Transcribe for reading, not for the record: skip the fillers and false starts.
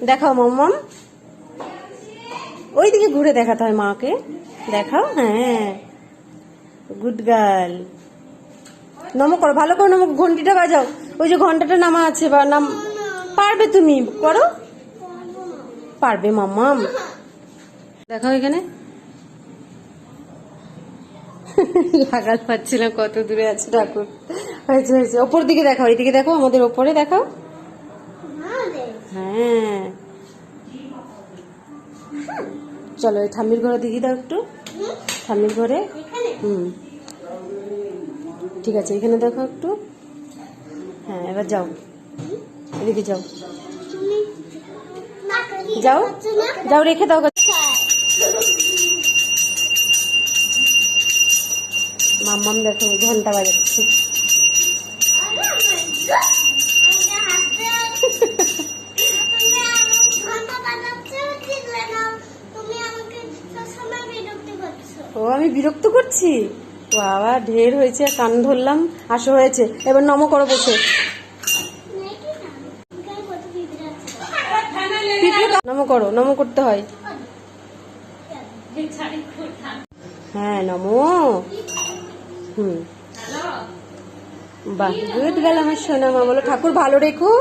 দেখাও মাম্মাম, ওইদিকে ঘুরে দেখাতে হয় মাকে। দেখাও, হ্যাঁ, গুড গার্ল। নম করো, ভালো করে নম, ঘন্টিটা বাজাও। ওই যে ঘন্টাটা নামা আছে, বা নাম পারবে তুমি, করো, পারবে মাম্মাম। দেখাও এখানে, লাগাল পাচ্ছিলাম কত দূরে আছে ঠাকুর। হয়েছে হয়েছে, ওপর দিকে দেখাও, এইদিকে দেখো, আমাদের ওপরে দেখাও। হ্যাঁ, চলো এই ঠাম্মির ঘরে দিকে দাও একটু, ঠাম্মির ঘরে। ঠিক আছে, এখানে দেখো একটু। হ্যাঁ, এবার যাও, এদিকে যাও, যাও যাও, রেখে দাও। মাম্মাম দেখো ঘন্টা বাজাচ্ছে। ও, আমি বিরক্ত করছি? বাবা, ঢের হয়েছে, কান ধরলাম। আসো, হয়েছে, এবার নম করো বসে। নম করো, নম করতে হয়। হ্যাঁ, নমো। বাহ, গুড গার্ল আমার সোনা মা। বলো ঠাকুর ভালো রেখো।